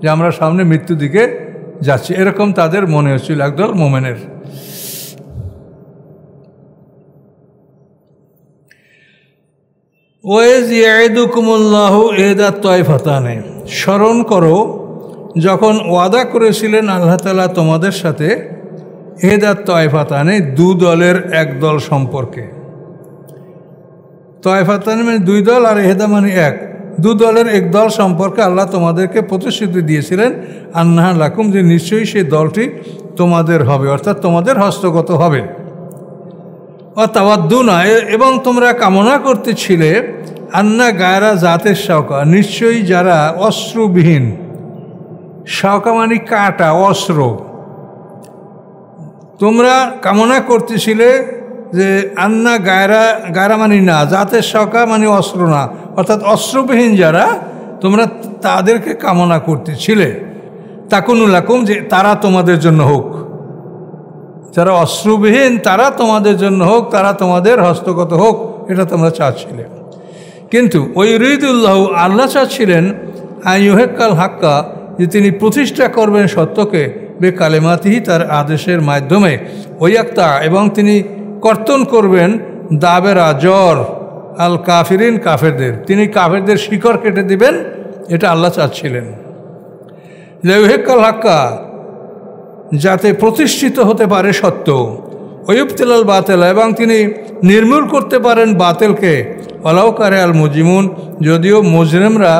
যে আমরা সামনে মৃত্যুর দিকে যাচ্ছি, এরকম তাদের মনে হচ্ছিল একদল মোমেনের। ওয়াইজ ইয়াইদুকুমুল্লাহু ইহদাত তায়ফাতানে, স্মরণ করো যখন ওয়াদা করেছিলেন আল্লাহ তাআলা তোমাদের সাথে ইহদাত তায়ফাতানে, দু দলের এক দল সম্পর্কে। তায়ফাতানে মানে দুই দল, আর ইহদা মানে এক, দু দলের এক দল সম্পর্কে আল্লাহ তোমাদেরকে প্রতিশ্রুতি দিয়েছিলেন আন্নাহা লাকুম, যে নিশ্চয়ই সেই দলটি তোমাদের হবে, অর্থাৎ তোমাদের হস্তগত হবে। অতাওয়াদ্দুনা, এবং তোমরা কামনা করতেছিলে আন্না গায়রা জাতের শাওকা, নিশ্চয়ই যারা অস্ত্রবিহীন, শাওকা মানে কাটা, অস্ত্র, তোমরা কামনা করতেছিলে যে আন্না গায়রা মানে না, জাতের শাওকা মানে অস্ত্র না, অর্থাৎ অস্ত্রবিহীন যারা, তোমরা তাদেরকে কামনা করতেছিলে তাকুনুল লাকুম, যে তারা তোমাদের জন্য হোক, যারা অস্ত্রবিহীন তারা তোমাদের জন্য হোক, তারা তোমাদের হস্তগত হোক, এটা তোমরা চাচ্ছিলে। কিন্তু ওই ইউরিদুল্লাহ, আল্লাহ চাচ্ছিলেন আইয়ুহেক্কাল হাক্কা, যে তিনি প্রতিষ্ঠা করবেন সত্যকে, বে কালেমাতিহি, তার আদেশের মাধ্যমে, ওয়াক্তা, এবং তিনি কর্তন করবেন দাবেরা, জ্বর, আল কাফিরিন, কাফেরদের, তিনি কাফেরদের শিকড় কেটে দিবেন, এটা আল্লাহ চাচ্ছিলেন। ইউহেক্কাল হাক্কা, যাতে প্রতিষ্ঠিত হতে পারে সত্য, ওয়ুবতিলাল বাতেলা, এবং তিনি নির্মূল করতে পারেন বাতেলকে, ওয়ালাউ কারে আল মুজিমুন, যদিও মুজরিমরা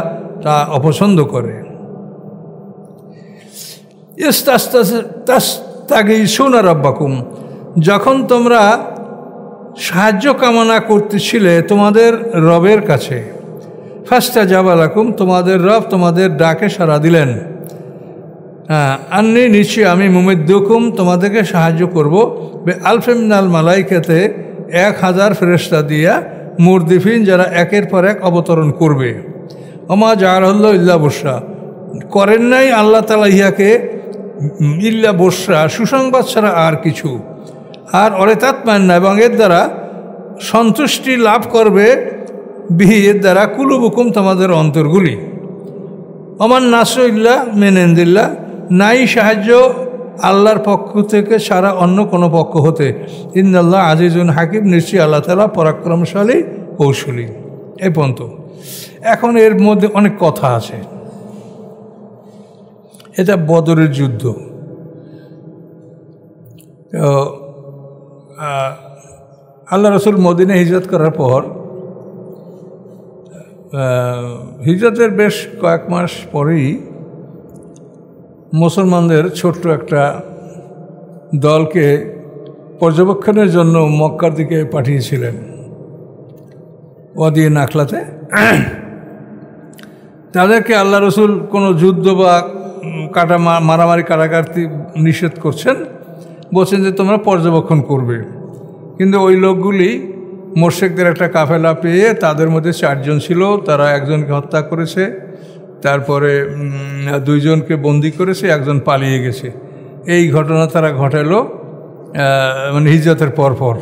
তা অপছন্দ করে। ইস্তাগীসুনা রাব্বাকুম, যখন তোমরা সাহায্য কামনা করতেছিলে তোমাদের রবের কাছে, ফাস্তাজাবা লাকুম, তোমাদের রব তোমাদের ডাকে সাড়া দিলেন। আন্নি, নিশ্চয়ই আমি মুমিদ্দুকুম, তোমাদেরকে সাহায্য করব, বে আলফে মিনাল মালাইকাতে, 1000 ফেরেশতা দিয়া, মুরদিফিন, যারা একের পর এক অবতরণ করবে। ওমা জাআলাহু ইল্লা বুশরা, করেন নাই আল্লাহ তাআলা ইহাকে ইল্লা বুশরা, সুসংবাদ ছাড়া আর কিছু। আর অরেতাতমান্না, এবং এর দ্বারা সন্তুষ্টি লাভ করবে, বিহি, এর দ্বারা কুলুবুকুম, তোমাদের অন্তরগুলি। ওমান নাসরু ইল্লা মিন ইনদিল্লাহ, নাই সাহায্য আল্লাহর পক্ষ থেকে ছাড়া অন্য কোনো পক্ষ হতে। ইন্নাল্লাহ আজিজুন হাকিম, নিশ্চয়ই আল্লাহ তাআলা পরাক্রমশালী, কৌশলী। এ পর্যন্ত। এখন এর মধ্যে অনেক কথা আছে। এটা বদরের যুদ্ধ। আল্লাহ রসুল মদিনায় হিজরত করার পর, হিজরতের বেশ কয়েক মাস পরেই মুসলমানদের ছোট্ট একটা দলকে পর্যবেক্ষণের জন্য মক্কার দিকে পাঠিয়েছিলেন, ওয়াদি নাখলাতে। তাদেরকে আল্লাহ রসুল কোনো যুদ্ধ বা মারামারি কাটাকাটি নিষেধ করছেন, বলছেন যে তোমরা পর্যবেক্ষণ করবে। কিন্তু ওই লোকগুলি মোরশেকদের একটা কাফেলা পেয়ে, তাদের মধ্যে 4 জন ছিল, তারা একজনকে হত্যা করেছে, তারপরে 2 জনকে বন্দি করেছে, একজন পালিয়ে গেছে। এই ঘটনা তারা ঘটালো মানে হিজরতের পরপর।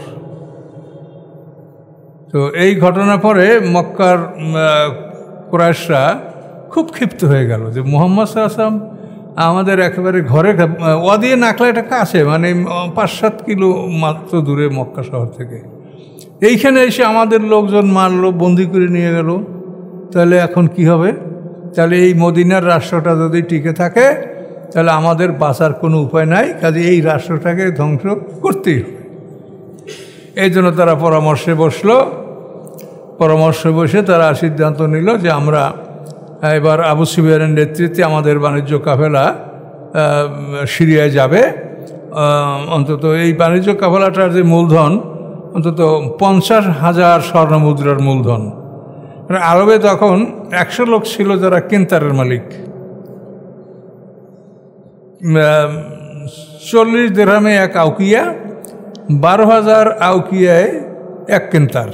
তো এই ঘটনা পরে মক্কার কুরাইশরা খুব ক্ষিপ্ত হয়ে গেল যে মুহাম্মদ সাল্লাল্লাহু আলাইহি ওয়াসাল্লাম আমাদের একেবারে ঘরে, ওয়াদিয়ে নাখলা এটা কাছে, মানে 5-7 কিলো মাত্র দূরে মক্কা শহর থেকে, এইখানে এসে আমাদের লোকজন মারলো, বন্দি করে নিয়ে গেল। তাহলে এখন কি হবে? তাহলে এই মদিনার রাষ্ট্রটা যদি টিকে থাকে তাহলে আমাদের বাঁচার কোনো উপায় নাই, কাজে এই রাষ্ট্রটাকে ধ্বংস করতেই হবে। এই জন্য তারা পরামর্শে বসে তারা সিদ্ধান্ত নিল যে আমরা এবার আবু সুফিয়ানের নেতৃত্বে আমাদের বাণিজ্য কাফেলা সিরিয়ায় যাবে। অন্তত এই বাণিজ্য কাফেলাটার যে মূলধন অন্তত 50,000 স্বর্ণ মুদ্রার মূলধন। আরবে তখন 100 লোক ছিল যারা কেন্তারের মালিক। 40 দিরহামে 1 আউকিয়া, 12,000 আউকিয়ায় 1 কেন্তার।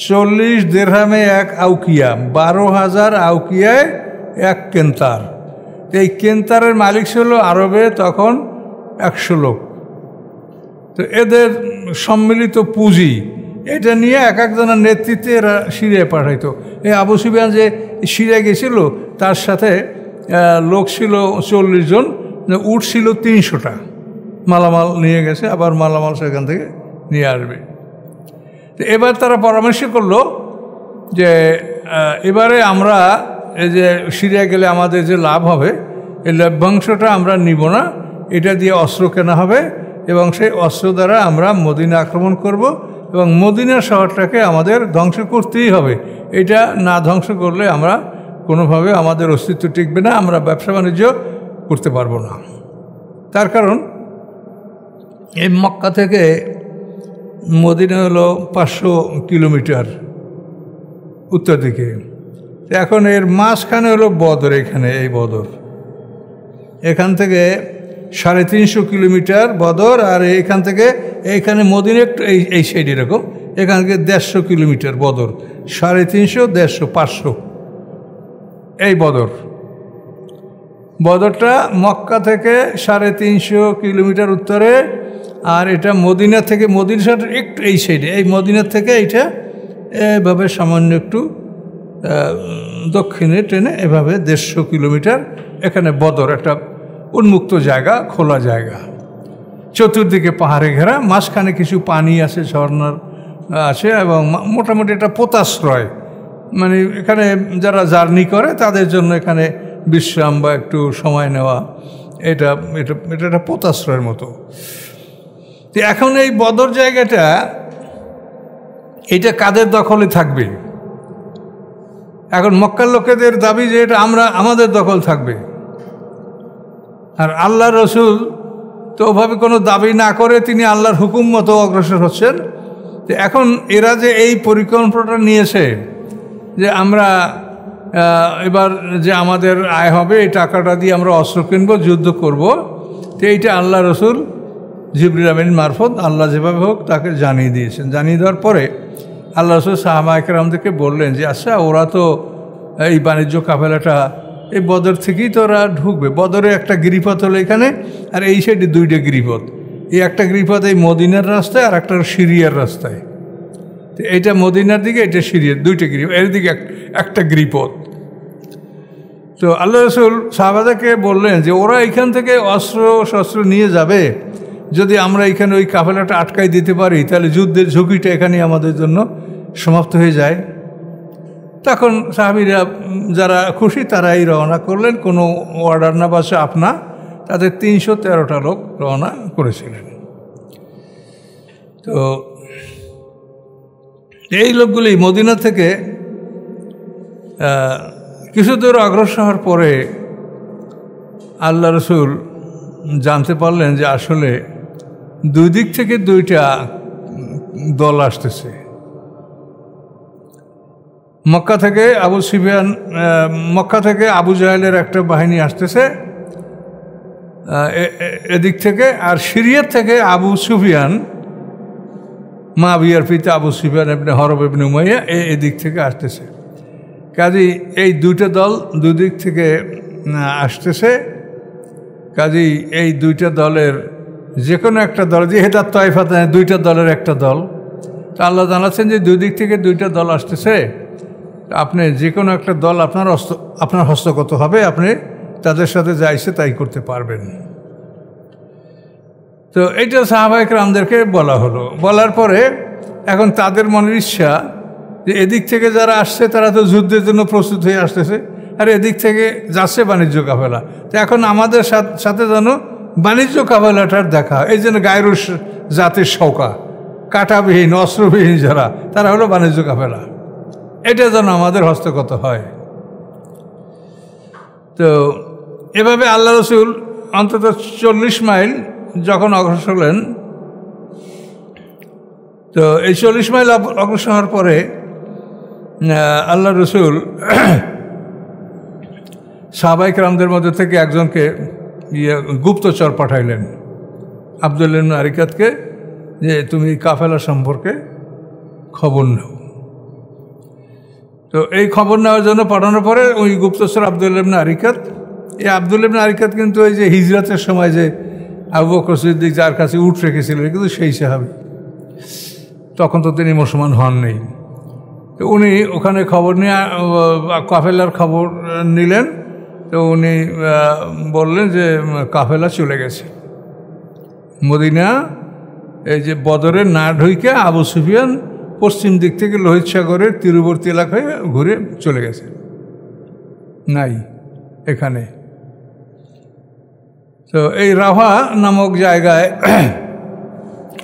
40 দিরহামে 1 আউকিয়া, 12,000 আউকিয়ায় 1 কেন্তার। এই কেন্তারের মালিক ছিল আরবে তখন 100 লোক। তো এদের সম্মিলিত পুঁজি এটা নিয়ে এক একজনের নেতৃত্বে এরা সিরিয়ায় পাঠাইতো। এই আবু সুফিয়ান যে সিরিয়ায় গেছিল তার সাথে লোক ছিল 40 জন, উট ছিল 300টা, মালামাল নিয়ে গেছে, আবার মালামাল সেখান থেকে নিয়ে আসবে। তো এবার তারা পরামর্শ করলো যে এবারে আমরা এই যে সিরিয়া গেলে আমাদের যে লাভ হবে এই লভ্যাংশটা আমরা নিব না, এটা দিয়ে অস্ত্র কেনা হবে এবং সেই অস্ত্র দ্বারা আমরা মদিনা আক্রমণ করব এবং মদিনা শহরটাকে আমাদের ধ্বংস করতেই হবে। এটা না ধ্বংস করলে আমরা কোনোভাবে আমাদের অস্তিত্ব টিকবে না, আমরা ব্যবসা বাণিজ্য করতে পারবো না। তার কারণ এই মক্কা থেকে মদিনা হলো 500 কিলোমিটার উত্তর দিকে। এখন এর মাঝখানে হলো বদর, এখানে এই বদর, এখান থেকে 350 কিলোমিটার বদর, আর এখান থেকে এইখানে মদিনা একটু এই সাইড এরকম, এখান থেকে 150 কিলোমিটার বদর, 350, 150, 500 এই বদর। বদরটা মক্কা থেকে 350 কিলোমিটার উত্তরে, আর এটা মদিনা থেকে, মদিনা একটু এই সাইডে, এই মদিনা থেকে এইটা এভাবে সামান্য একটু দক্ষিণে ট্রেনে এভাবে 150 কিলোমিটার। এখানে বদর একটা উন্মুক্ত জায়গা, খোলা জায়গা, চতুর্দিকে পাহাড়ে ঘেরা, মাঝখানে কিছু পানি আছে, ঝর্ণার আছে এবং মোটামুটি এটা পোতাশ্রয়, মানে এখানে যারা জার্নি করে তাদের জন্য এখানে বিশ্রাম বা একটু সময় নেওয়া, এটা এটা এটা একটা পোতাশ্রয়ের মতো। তো এখন এই বদর জায়গাটা এটা কাদের দখলে থাকবে? এখন মক্কার লোকেদের দাবি যে এটা আমাদের দখল থাকবে, আর আল্লাহ রসুল তো ওভাবে কোনো দাবি না করে তিনি আল্লাহর হুকুম মতো অগ্রসর হচ্ছেন। তো এখন এরা যে এই পরিকল্পনাটা নিয়েছে যে আমরা এবার যে আমাদের আয় হবে এই টাকাটা দিয়ে আমরা অস্ত্র কিনবো, যুদ্ধ করব, তো এইটা আল্লাহ রসুল জিবরিল আমিন মারফত আল্লাহ যেভাবে হোক তাকে জানিয়ে দিয়েছেন। জানিয়ে দেওয়ার পরে আল্লাহ রসুল সাহাবা একরামদেরকে বললেন যে আচ্ছা, ওরা তো এই বাণিজ্য কাফেলাটা এই বদর থেকেই তো ওরা ঢুকবে। বদরে একটা গিরিপথ হলো এখানে, আর এই সাইডে 2টা গিরিপথ। এই একটা গিরিপথ এই মদিনার রাস্তায়, আর একটা সিরিয়ার রাস্তায়। তো এইটা মদিনার দিকে, এটা সিরিয়ার, 2টা গিরিপথ, এর দিকে একটা গিরিপথ। তো আল্লাহ রসুল সাহাবাদেরকে বললেন যে ওরা এখান থেকে অস্ত্র শস্ত্র নিয়ে যাবে, যদি আমরা এখানে ওই কাফেলাটা আটকাই দিতে পারি তাহলে যুদ্ধের ঝুঁকিটা এখানে আমাদের জন্য সমাপ্ত হয়ে যায়। তখন সাহাবীরা যারা খুশি তারাই রওনা করলেন, কোনো অর্ডার না বাসে আপনা, তাদের 313টা লোক রওনা করেছিলেন। তো এই লোকগুলি মদিনা থেকে কিছু দূর অগ্রসর হওয়ার পরে আল্লাহ রসুল জানতে পারলেন যে আসলে 2 দিক থেকে 2টা দল আসতেছে। মক্কা থেকে মক্কা থেকে আবু জাহেলের একটা বাহিনী আসতেছে এদিক থেকে, আর সিরিয়ার থেকে আবু সুফিয়ান, মুআবিয়ার পিতা আবু সুফিয়ান ইবনে হরব ইবনে উমাইয়া এদিক থেকে আসতেছে। কাজেই এই 2টা দল 2 দিক থেকে আসতেছে। কাজেই এই 2টা দলের যে কোনো একটা দল, যেহেতু তয়ফাতে দুইটা দলের একটা দল, তো আল্লাহ জানাচ্ছেন যে দুই দিক থেকে দুইটা দল আসতেছে, আপনি যে কোনো একটা দল আপনার হস্তগত হবে, আপনি তাদের সাথে যা ইচ্ছে তাই করতে পারবেন। তো এইটা সাহাবায়ে কেরামদেরকে বলা হলো। বলার পরে এখন তাদের মনের ইচ্ছা যে এদিক থেকে যারা আসছে তারা তো যুদ্ধের জন্য প্রস্তুত হয়ে আসতেছে, আর এদিক থেকে যাচ্ছে বাণিজ্য কাফেলা, তো এখন আমাদের সাথে যেন বাণিজ্য কাফেলাটার দেখা। এই জন্য গায়রুস জাতির শৌকা, কাঁটাবিহীন অস্ত্রবিহীন যারা, তারা হলো বাণিজ্য কাফেলা, এটা যেন আমাদের হস্তগত হয়। তো এভাবে আল্লাহ রসুল অন্তত 40 মাইল যখন অগ্রসর হলেন, তো এই 40 মাইল অগ্রসর হওয়ার পরে আল্লাহ রসুল সাহাবায়ে কেরামদের মধ্যে থেকে একজনকে গুপ্তচর পাঠাইলেন, আব্দুল্লাহ ইবনে আরিকাতকে, যে তুমি কাফেলা সম্পর্কে খবর নাও। তো এই খবর নেওয়ার জন্য পাঠানোর পরে ওই গুপ্তচর আব্দুল্লাহ ইবনে আরিকাত, এই আব্দুল্লাহ ইবনে আরিকাত কিন্তু ওই যে হিজরতের সময় যে আবু বকর সিদ্দিক যার কাছে উট রেখেছিলেন, কিন্তু সেই সাহাবী, তখন তো তিনি মুসলমান হন নেই। তো উনি ওখানে খবর নিয়ে কাফেলার খবর নিলেন। তো উনি বললেন যে কাফেলা চলে গেছে মদিনা, এই যে বদরে না ঢুকে আবু সুফিয়ান পশ্চিম দিক থেকে লোহিত সাগরের তীরবর্তী এলাকায় ঘুরে চলে গেছে, নাই এখানে। তো এই রাহা নামক জায়গায়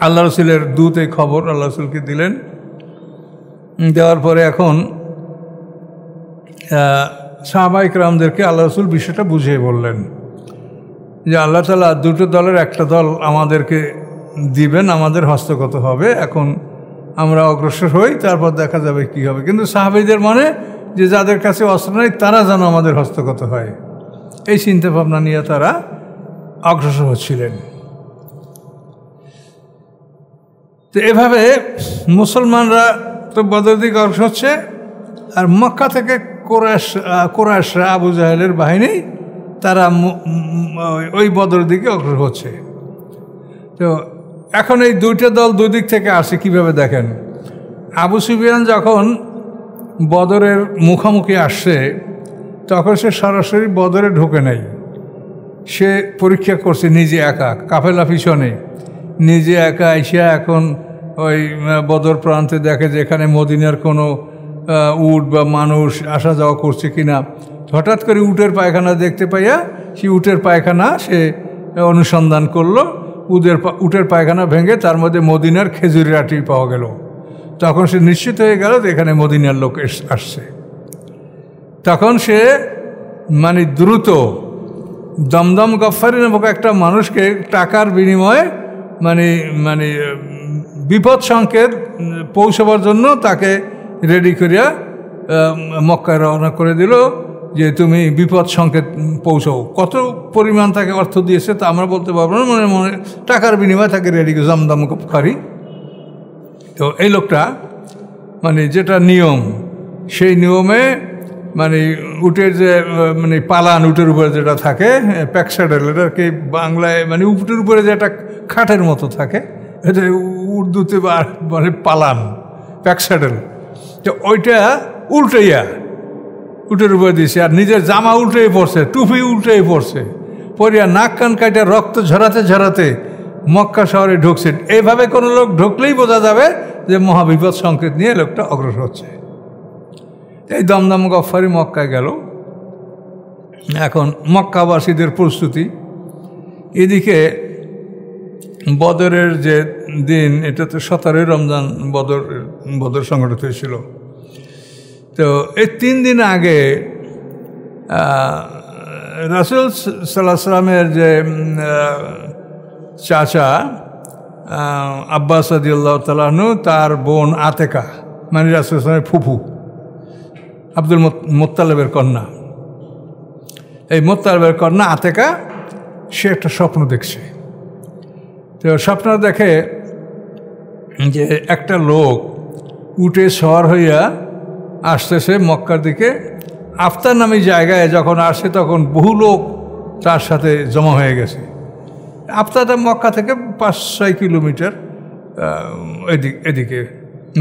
আল্লাহ রসুলের দূত এই খবর আল্লাহ রসুলকে দিলেন। দেওয়ার পরে এখন সাহাবায়ে কেরামদেরকে আল্লাহ রসুল বিষয়টা বুঝিয়ে বললেন যে আল্লাহ তাআলা দুটো দলের একটা দল আমাদেরকে দিবেন, আমাদের হস্তগত হবে, এখন আমরা অগ্রসর হই, তারপর দেখা যাবে কি হবে। কিন্তু সাহাবীদের মনে যে যাদের কাছে অস্ত্র নেই তারা যেন আমাদের হস্তগত হয়, এই চিন্তা ভাবনা নিয়ে তারা অগ্রসর হচ্ছিলেন। তো এভাবে মুসলমানরা তো বদর দিকে অগ্রসর হচ্ছে, আর মক্কা থেকে কুরাইশরা আবু জাহেলের বাহিনী তারা ওই বদর দিকে অগ্রসর হচ্ছে। তো এখন এই দুইটা দল দুই দিক থেকে আসে কিভাবে দেখেন। আবু সুফিয়ান যখন বদরের মুখোমুখি আসছে তখন সে সরাসরি বদরে ঢুকে নাই, সে পরীক্ষা করছে নিজে একা, কাফেলা পিছনে নিজে একা এসে এখন ওই বদর প্রান্তে দেখে যে এখানে মদিনার কোনো উট বা মানুষ আসা যাওয়া করছে কিনা। হঠাৎ করে উটের পায়খানা দেখতে পাইয়া সেই উটের পায়খানা সে অনুসন্ধান করলো, উটের পায়খানা ভেঙে তার মধ্যে মদিনার খেজুরের আটি পাওয়া গেল। তখন সে নিশ্চিত হয়ে গেল যে এখানে মদিনার লোক আসছে। তখন সে মানে দ্রুত দমদম গফফারি নামক একটা মানুষকে টাকার বিনিময়ে মানে বিপদ সংকেত পৌঁছাবার জন্য তাকে রেডি করিয়া মক্কায় রওনা করে দিল যে তুমি বিপদ সংকেত পৌঁছাও। কত পরিমাণ তাকে অর্থ দিয়েছে তা আমরা বলতে পারবো না, মনে মনে টাকার বিনিময়ে তাকে রেডি করে দমদম গফফারি। তো এই লোকটা মানে যেটা নিয়ম সেই নিয়মে মানে উটের যে মানে পালান উটের উপরে যেটা থাকে প্যাকস্যাডেল, এটাকে বাংলায় মানে উটের উপরে যেটা খাটের মতো থাকে, এটা উর্দুতে মানে পালান প্যাকস্যাডেল, তো ওইটা উল্টাইয়া উটের উপরে দিয়েছে, আর নিজের জামা উল্টেই পড়ছে, টুপি উল্টেই পড়ছে, পরিয়া নাক কান কাটা রক্ত ঝরাতে ঝরাতে মক্কা শহরে ঢুকছে। এইভাবে কোনো লোক ঢুকলেই বোঝা যাবে যে মহাবিপদ সংকেত নিয়ে লোকটা অগ্রসর হচ্ছে। এই দমদম গফফারি মক্কায় গেল। এখন মক্কাবাসীদের প্রস্তুতি, এদিকে বদরের যে দিন, এটা তো 17 রমজান বদর সংগঠিত হয়েছিল। তো এই 3 দিন আগে রাসূল সাল্লাল্লাহু আলাইহি সাল্লামের যে চাচা আব্বাস রাদিয়াল্লাহু তাআলা আনহু, তার বোন আতেকা মানে রাসূল সাল্লাল্লাহু আলাইহি সাল্লামের ফুফু আব্দুল মুত্তালিবের কন্যা, এই মুত্তালিবের কন্যা আতেকা সে একটা স্বপ্ন দেখছে। তো স্বপ্ন দেখে যে একটা লোক উটে সওয়ার হইয়া আসতেছে মক্কার দিকে। আফতার নামী জায়গায় যখন আসে তখন বহু লোক তার সাথে জমা হয়ে গেছে। আফতাটা মক্কা থেকে 5-6 কিলোমিটার এদিকে,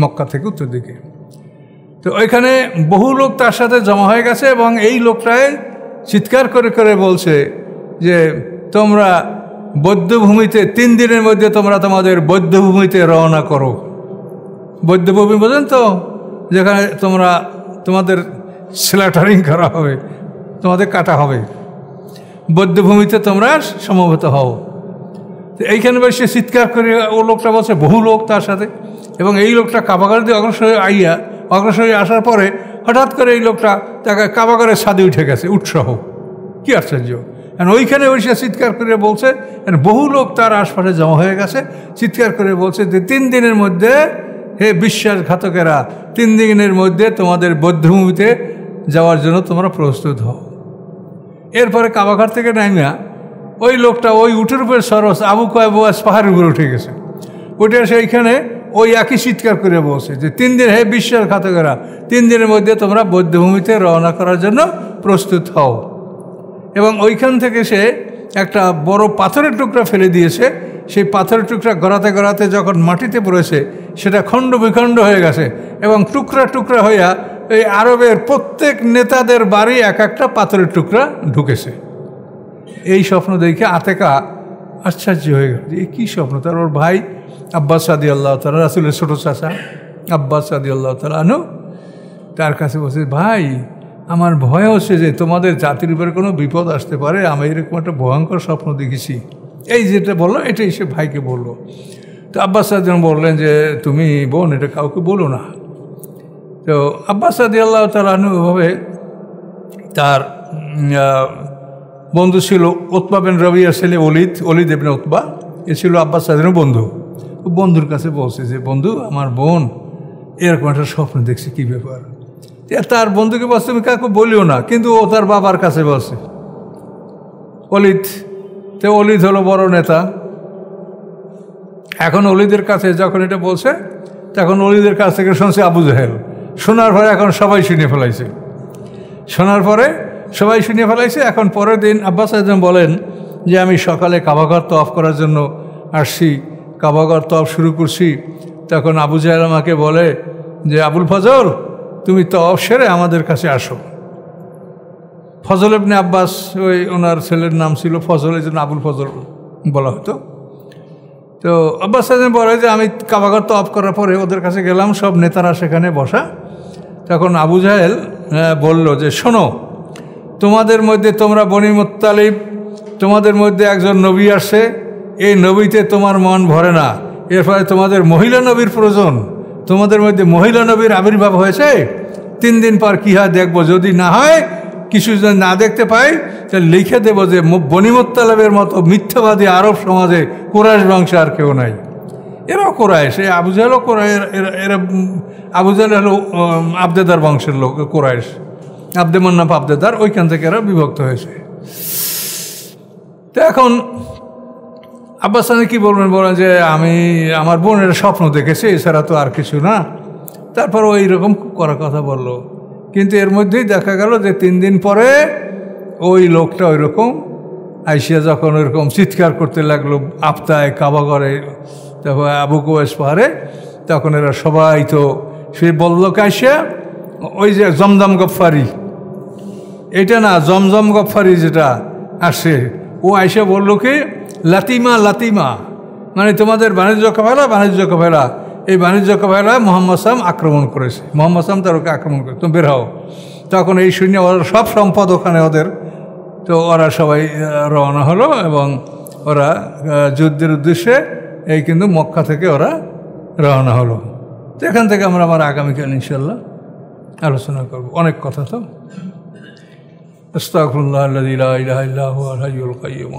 মক্কা থেকে উত্তর দিকে। তো ওইখানে বহু লোক তার সাথে জমা হয়ে গেছে এবং এই লোকটাই চিৎকার করে করে বলছে যে তোমরা বৌদ্ধভূমিতে 3 দিনের মধ্যে তোমরা তোমাদের বৌদ্ধভূমিতে রওনা করো। বৌদ্ধভূমি বোঝেন তো, যেখানে তোমাদের স্ল্যাটারিং করা হবে, তোমাদের কাটা হবে, বৌদ্ধভূমিতে তোমরা সমবেত হও। তো এইখানে বসে চিৎকার করে ও লোকটা বলছে, বহু লোক তার সাথে, এবং এই লোকটা কাবাগার দিয়ে অগ্রসর আসার পরে হঠাৎ করে এই লোকটা তাকে কাবাগারের ছাদে উঠে গেছে উৎসাহ। কি আশ্চর্য! ওইখানে বসে চিৎকার করে বলছে, বহু লোক তার আশপাশে জমা হয়ে গেছে, চিৎকার করে বলছে যে 3 দিনের মধ্যে, হে বিশ্বাসঘাতকেরা, 3 দিনের মধ্যে তোমাদের বৌদ্ধভূমিতে যাওয়ার জন্য তোমরা প্রস্তুত হও। এরপরে কাবাঘাট থেকে নামিয়া ওই লোকটা ওই উটের উপরে সরস আবু কয়বাস পাহাড়ের উপরে উঠে গেছে। উঠে এসে এইখানে ওই একই চিৎকার করে বলছে যে 3 দিন, হে বিশ্বাসঘাতকেরা, 3 দিনের মধ্যে তোমরা বৌদ্ধভূমিতে রওনা করার জন্য প্রস্তুত হও। এবং ওইখান থেকে সে একটা বড় পাথরের টুকরা ফেলে দিয়েছে। সেই পাথরের টুকরা গড়াতে গড়াতে যখন মাটিতে পড়েছে, সেটা খণ্ড বিখণ্ড হয়ে গেছে এবং টুকরা টুকরা হইয়া এই আরবের প্রত্যেক নেতাদের বাড়ি এক একটা পাথরের টুকরা ঢুকেছে। এই স্বপ্ন দেখে আতেকা আশ্চর্য হয়ে গেল যে কী স্বপ্ন। তার ওর ভাই আব্বাস রাদিয়াল্লাহু তাআলা, রাসূলের ছোটো চাচা আব্বাস রাদিয়াল্লাহু তাআলা আনহু, তার কাছে বলছে, ভাই আমার ভয় হচ্ছে যে তোমাদের জাতির উপরে কোনো বিপদ আসতে পারে, আমি এরকম একটা ভয়ঙ্কর স্বপ্ন দেখেছি। এই যেটা বললো এটাই সে ভাইকে বললো। তো আব্বাস রাদিয়াল্লাহু বললেন যে তুমি বোন এটা কাউকে বলো না। তো আব্বাস রাদিয়াল্লাহু তাআলা আনহুভাবে তার বন্ধু ছিল উতবা বিন রবিয়ার ছেলে ওলিদ ইবনে উতবা, এ ছিল আব্বাস রাদিয়াল্লাহু বন্ধু। বন্ধুর কাছে বলছে যে বন্ধু, আমার বোন এরকম একটা স্বপ্ন দেখছে, কী ব্যাপার? তার বন্ধুকে বলছে তুমি কাউকে বলিও না, কিন্তু ও তার বাবার কাছে বলছে ওলিদ হলো বড় নেতা। এখন ওলিদের কাছে যখন এটা বলছে, তখন ওলিদের কাছ থেকে শুনছে আবু জাহেল। শোনার পরে এখন সবাই শুনে ফেলাইছে। এখন পরের দিন আব্বাস আজম বলেন যে আমি সকালে কাবাঘর তওয়াফ করার জন্য আসছি, কাবাঘর তওয়াফ শুরু করছি। তখন আবু জাহেল আমাকে বলে যে আবুল ফজল, তুমি তওয়াফ সেরে আমাদের কাছে আসো। ফজল ইবনে আব্বাস, ওই ওনার ছেলের নাম ছিল ফজল, এই জন্য আবুল ফজল বলা হতো। তো আব্বাস আজম বলে যে আমি কাবাঘর তওয়াফ করার পরে ওদের কাছে গেলাম, সব নেতারা সেখানে বসা। তখন আবু জাহেল বলল যে শোনো, তোমাদের মধ্যে তোমরা বনি মুত্তালিব, তোমাদের মধ্যে একজন নবী আসছে, এই নবীতে তোমার মন ভরে না, এর ফলে তোমাদের মহিলা নবীর প্রয়োজন। তোমাদের মধ্যে মহিলা নবীর আবির্ভাব হয়েছে, 3 দিন পর কী হয় দেখবো, যদি না হয়, কিছু যদি না দেখতে পাই, তাহলে লিখে দেবো যে বনি মুত্তালিবের মতো মিথ্যাবাদী আরব সমাজে কুরাইশ বংশে আর কেউ নাই। এরাও কুরাইশ, এই আবু জাহেলও কুরাইশ, এরা আবু জাহেল হলো আবদেদার বংশের লোক, কুরাইশ, আব্দে মান্নাফ আবদেদার, ওইখান থেকে এরা বিভক্ত হয়েছে। তো এখন আব্বাস কি বলবেন, যে আমার বোনের স্বপ্ন দেখেছে, এছাড়া তো আর কিছু না। তারপর ওই রকম করার কথা বলল, কিন্তু এর মধ্যেই দেখা গেল যে 3 দিন পরে ওই লোকটা ওই রকম আইসিয়া যখন ওইরকম চিৎকার করতে লাগলো আফতায়, কাবাগরে, তারপর আবু কুবাইস পাহাড়ে, তখন এরা সবাই তো সে বলল আইসিয়া ওই যে জমজম গফফারি, এটা না জমজম গফফারি যেটা আসে, ও আইসা বলল কি লাতিমা, মানে তোমাদের বাণিজ্য কাফেলা, এই বাণিজ্য কাফেলা মোহাম্মদ সাল্লাম আক্রমণ করেছে, মোহাম্মদ সাল্লাম তার ওকে আক্রমণ করে, তুমি বের হও। তখন এই শূন্য ওরা সব সম্পদ ওখানে ওদের, তো ওরা সবাই রওনা হলো এবং ওরা যুদ্ধের উদ্দেশ্যে এই কিন্তু মক্কা থেকে ওরা রওনা হলো। তো এখান থেকে আমরা আগামীকাল ইনশাল্লাহ আলোচনা করব, অনেক কথা তো। আস্তাগফিরুল্লাহ আল্লাযী লা ইলাহা ইল্লা হুয়াল হাইয়ুল কাইয়্যুম।